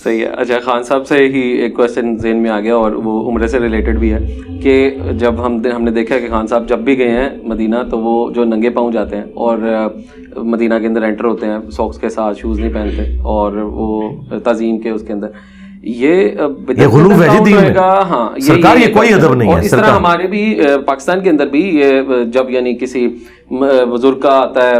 صحیح ہے. اچھا خان صاحب سے ہی ایک کوشچن ذہن میں آ گیا اور وہ عمرے سے ریلیٹڈ بھی ہے کہ جب ہم نے دیکھا کہ خان صاحب جب بھی گئے ہیں مدینہ تو وہ جو ننگے پاؤں جاتے ہیں اور مدینہ کے اندر انٹر ہوتے ہیں ساکس کے ساتھ, شوز نہیں پہنتے اور وہ تعظیم کے اس کے اندر یہ غلو ہے جی دین میں. ہاں سرکار یہ کوئی ادب نہیں ہے. اور اس طرح ہمارے بھی پاکستان کے اندر بھی یہ جب یعنی کسی بزرگ کا آتا ہے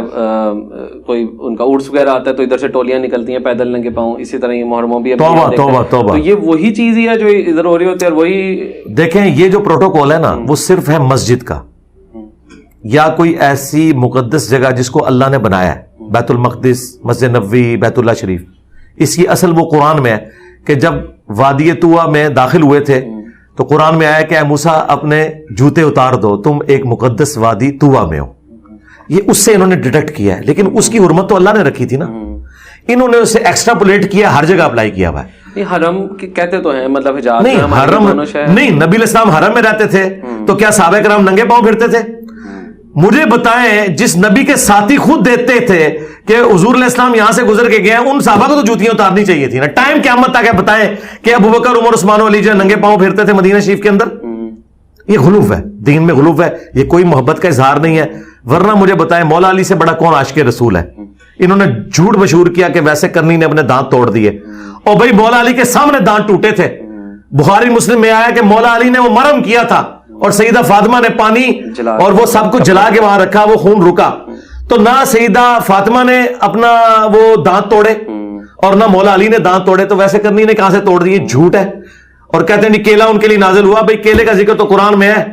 کوئی ان کا عرس وغیرہ آتا ہے تو ادھر سے ٹولیاں نکلتی ہیں پیدل ننگے پاؤں. اسی طرح یہ محرموں بھی تو یہ وہی چیز ہی ہے جو ادھر ہو رہی ہوتی ہے. اور وہی دیکھیں یہ جو پروٹوکول ہے نا وہ صرف ہے مسجد کا یا کوئی ایسی مقدس جگہ جس کو اللہ نے بنایا ہے, بیت المقدس, مسجد نبوی, بیت اللہ شریف. اس کی اصل وہ قرآن میں ہے کہ جب وادی طوا میں داخل ہوئے تھے تو قرآن میں آیا کہ اے موسیٰ اپنے جوتے اتار دو, تم ایک مقدس وادی طوا میں ہو. یہ اس سے انہوں نے ڈیٹیکٹ کیا ہے, لیکن اس کی حرمت تو اللہ نے رکھی تھی نا, انہوں نے اسے ایکسٹراپولیٹ کیا, ہر جگہ اپلائی کیا ہوا ہے. حرم کہتے تو ہیں مطلب حجاز نہیں, حرم نہیں, نبی علیہ السلام حرم میں رہتے تھے تو کیا صحابہ کرام ننگے پاؤں پھرتے تھے؟ مجھے بتائیں جس نبی کے ساتھی خود دیتے تھے کہ حضور علیہ السلام یہاں سے گزر کے گئے ہیں, ان صحابہ کو تو جوتیاں اتارنی چاہیے تھی نا. ٹائم قیامت تک بتائیں کہ ابوبکر, عمر, عثمان و علی جو ننگے پاؤں پھرتے تھے مدینہ شریف کے اندر. یہ غلو ہے, دین میں غلو ہے, یہ کوئی محبت کا اظہار نہیں ہے. ورنہ مجھے بتائیں مولا علی سے بڑا کون عاشق رسول ہے؟ انہوں نے جھوٹ مشہور کیا کہ ویسے کرنی نے اپنے دانت توڑ دیے, اور بھائی مولا علی کے سامنے دانت ٹوٹے تھے. بخاری مسلم میں آیا کہ مولا علی نے وہ مرم کیا تھا اور سیدہ فاطمہ نے پانی اور وہ سب کچھ جلا کے وہاں رکھا, وہ خون رکا. تو نہ سیدہ فاطمہ نے اپنا وہ دانت توڑے اور نہ مولا علی نے دانت توڑے, تو ویسے کرنی نے کہاں سے توڑ دیے؟ جھوٹ ہے. اور کہتے ہیں کیلا ان کے لیے نازل ہوا. بھائی کیلے کا ذکر تو قرآن میں ہے,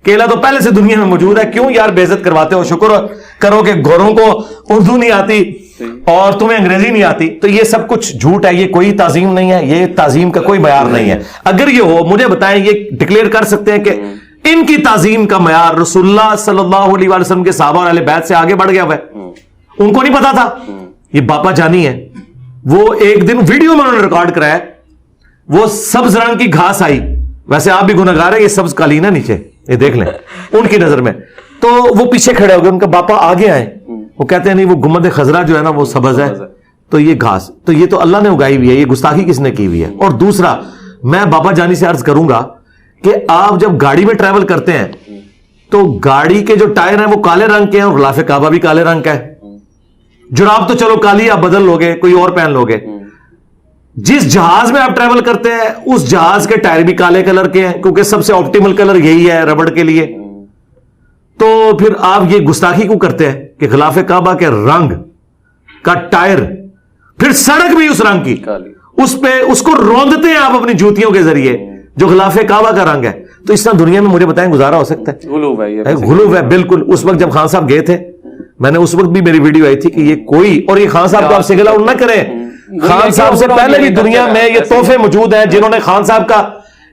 کیلا تو پہلے سے دنیا میں موجود ہے. کیوں یار بے عزت کرواتے ہو؟ شکر کرو کہ گوروں کو اردو نہیں آتی اور تمہیں انگریزی نہیں آتی. تو یہ سب کچھ جھوٹ ہے, یہ کوئی تعظیم نہیں ہے, یہ تعظیم کا کوئی معیار نہیں ہے. اگر یہ ہو مجھے بتائیں, یہ ڈکلیئر کر سکتے ہیں کہ ان کی تعظیم کا معیار رسول اللہ صلی اللہ علیہ وسلم کے صحابہ اور اہل بیت سے آگے بڑھ گیا ہوا ہے؟ ان کو نہیں پتا تھا؟ یہ باپا جانی ہے, وہ ایک دن ویڈیو میں انہوں نے ریکارڈ کرایا, وہ سبز رنگ کی گھاس آئی, ویسے آپ بھی گنہگار ہیں, یہ سبز قالین ہے نیچے, یہ دیکھ لیں ان کی نظر میں. تو وہ پیچھے کھڑے ہو گئے, ان کا باپا آگے آئے, وہ کہتے ہیں نہیں وہ گنبد خضرا جو ہے نا وہ سبز ہے, تو یہ گھاس تو یہ تو اللہ نے اگائی ہوئی ہے, یہ گستاخی کس نے کی ہوئی ہے؟ اور دوسرا میں باپا جانی سے عرض کروں گا کہ آپ جب گاڑی میں ٹریول کرتے ہیں تو گاڑی کے جو ٹائر ہیں وہ کالے رنگ کے ہیں اور غلاف کعبہ بھی کالے رنگ کا ہے. جراب تو چلو کالی آپ بدل لوگے, کوئی اور پہن لوگے. جس جہاز میں آپ ٹریول کرتے ہیں اس جہاز کے ٹائر بھی کالے کلر کے ہیں, کیونکہ سب سے آپٹیمل کلر یہی ہے ربڑ کے لیے. تو پھر آپ یہ گستاخی کیوں کرتے ہیں کہ غلاف کعبہ کے رنگ کا ٹائر, پھر سڑک بھی اس رنگ کی, اس پہ اس کو روندتے ہیں آپ اپنی جوتیوں کے ذریعے جو غلاف کعبہ کا رنگ ہے. تو اس طرح دنیا میں مجھے بتائیں گزارا ہو سکتا ہے؟ غلو ہے بالکل. اس وقت جب خان صاحب گئے تھے, میں نے اس وقت بھی میری ویڈیو آئی تھی کہ یہ کوئی, اور یہ خان صاحب کو آپ سنگل آؤٹ نہ کریں, خان صاحب سے پہلے بھی دنیا میں یہ تحفے موجود ہیں جنہوں نے خان صاحب کا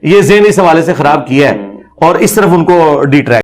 یہ ذہن اس حوالے سے خراب کیا ہے اور اس طرف ان کو ڈی ٹریک